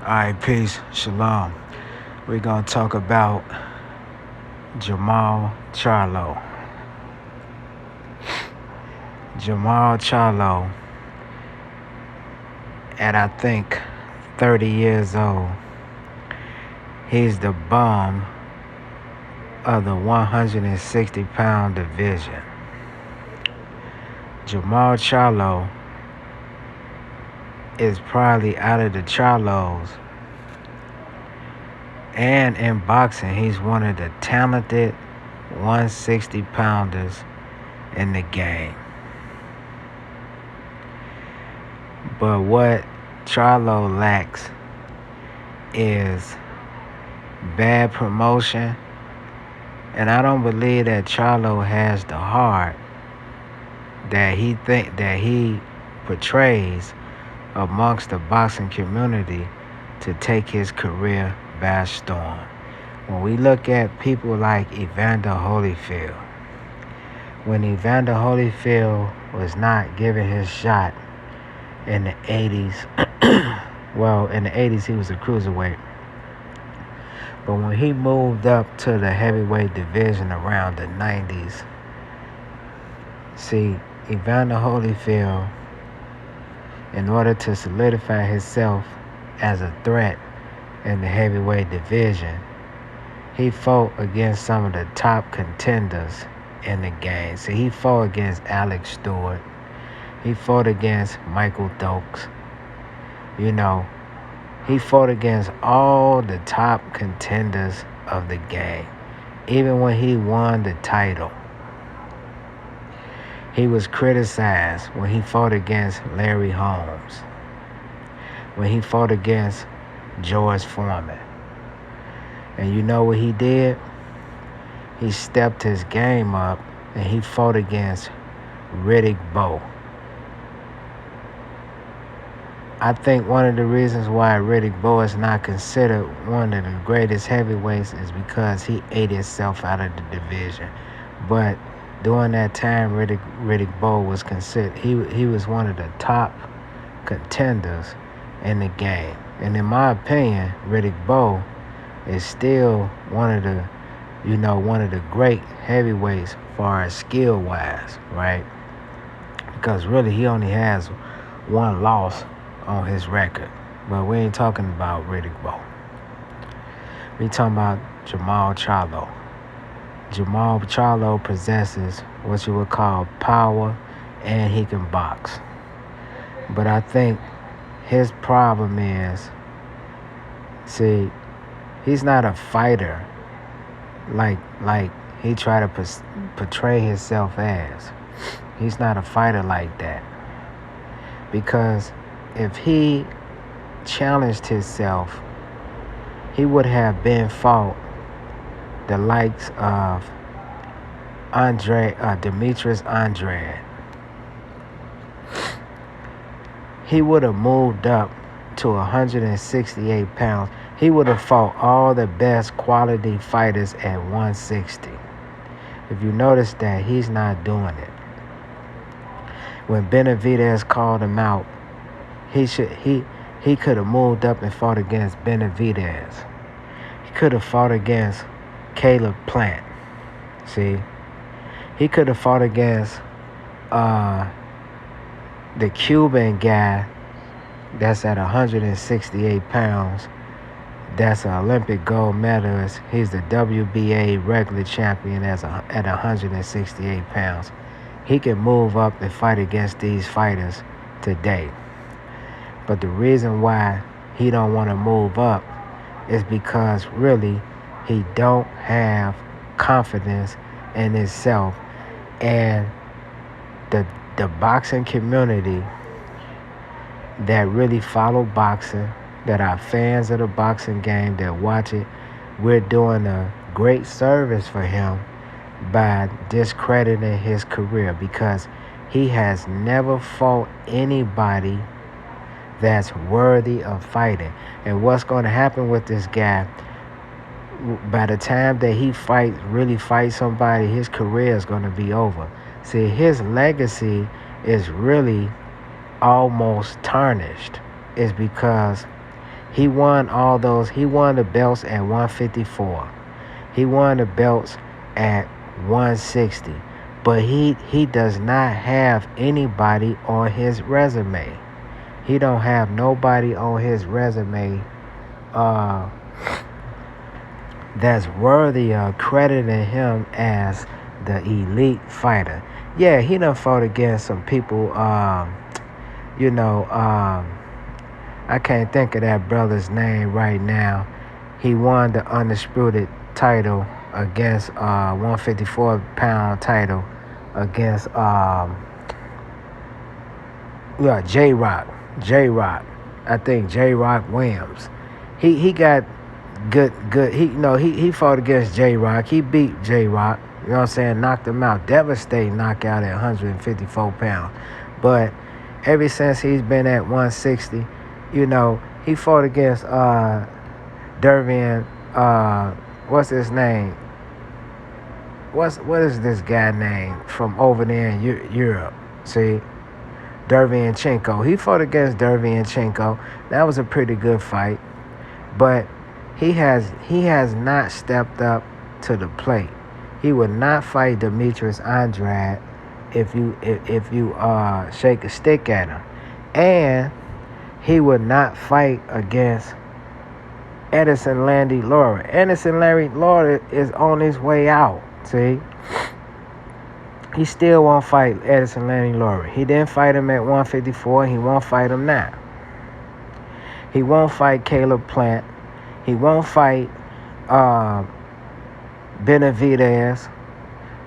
Alright, peace, shalom. We're gonna talk about Jermall Charlo. Jermall Charlo, at I think 30 years old, he's the bum of the 160-pound division. Jermall Charlo is probably out of the Charlos, and in boxing, he's one of the talented 160-pounders in the game. But what Charlo lacks is bad promotion, and I don't believe that Charlo has the heart that he portrays amongst the boxing community to take his career by storm. When we look at people like Evander Holyfield, when Evander Holyfield was not given his shot in the 80s, well, in the 80s he was a cruiserweight, but when he moved up to the heavyweight division around the 90s, see, Evander Holyfield, in order to solidify himself as a threat in the heavyweight division, he fought against some of the top contenders in the game. See, he fought against Alex Stewart. He fought against Michael Dokes. He fought against all the top contenders of the game. Even when he won the title, he was criticized when he fought against Larry Holmes, when he fought against George Foreman. And you know what he did? He stepped his game up and he fought against Riddick Bowe. I think one of the reasons why Riddick Bowe is not considered one of the greatest heavyweights is because he ate himself out of the division. But during that time, Riddick Bowe was considered, he was one of the top contenders in the game. And in my opinion, Riddick Bowe is still one of the great heavyweights far as skill wise, right? Because really he only has one loss on his record. But we ain't talking about Riddick Bowe. We talking about Jermall Charlo. Jermall Charlo possesses what you would call power, and he can box. But I think his problem is, see, he's not a fighter like he try to portray himself as. He's not a fighter like that. Because if he challenged himself, he would have been fought the likes of Demetrius Andrade. He would have moved up to 168 pounds. He would have fought all the best quality fighters at 160. If you notice that, he's not doing it. When Benavidez called him out, he could have moved up and fought against Benavidez. He could have fought against Caleb Plant. See, he could have fought against the Cuban guy that's at 168 pounds. That's an Olympic gold medalist. He's the WBA regular champion at 168 pounds. He can move up and fight against these fighters today. But the reason why he don't want to move up is because really he don't have confidence in himself. And the boxing community that really follow boxing, that are fans of the boxing game, that watch it, we're doing a great service for him by discrediting his career, because he has never fought anybody that's worthy of fighting. And what's going to happen with this guy, by the time that he really fights somebody, his career is going to be over. See, his legacy is really almost tarnished. Is because He won all those. He won the belts at 154. He won the belts at 160. But he does not have anybody on his resume. He don't have nobody on his resume that's worthy of crediting him as the elite fighter. Yeah, he done fought against some people, I can't think of that brother's name right now. He won the undisputed title against 154-pound title against J-Rock. I think J-Rock Williams. He got good. He fought against J-Rock. He beat J-Rock. You know what I'm saying? Knocked him out. Devastating knockout at 154 pounds. But ever since he's been at 160, he fought against Dervian. What's his name? What is this guy name from over there in Europe? See, Dervianchenko. He fought against Dervianchenko. That was a pretty good fight, but he has not stepped up to the plate. He would not fight Demetrius Andrade if you shake a stick at him, and he would not fight against Edison Landy Laura. Edison Landy Laura is on his way out. See, he still won't fight Edison Landy Laura. He didn't fight him at 154. He won't fight him now. He won't fight Caleb Plant. He won't fight Benavidez.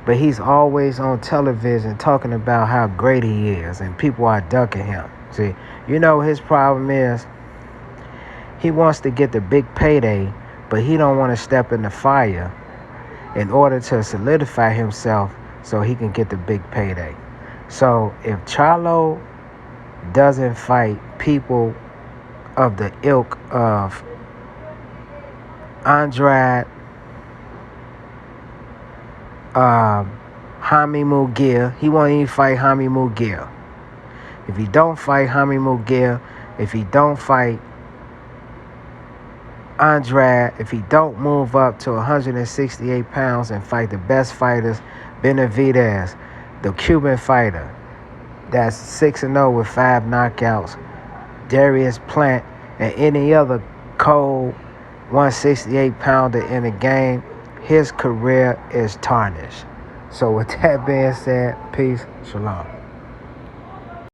But he's always on television talking about how great he is, and people are ducking him. See, his problem is he wants to get the big payday, but he don't want to step in the fire in order to solidify himself so he can get the big payday. So if Charlo doesn't fight people of the ilk of Andrade, Jaime Munguia, he won't even fight Jaime Munguia. If he don't fight Jaime Munguia, if he don't fight Andrade, if he don't move up to 168 pounds and fight the best fighters, Benavidez, the Cuban fighter, that's 6-0 with 5 knockouts, Darius Plant, and any other cold 168-pounder in the game, his career is tarnished. So with that being said, peace, shalom.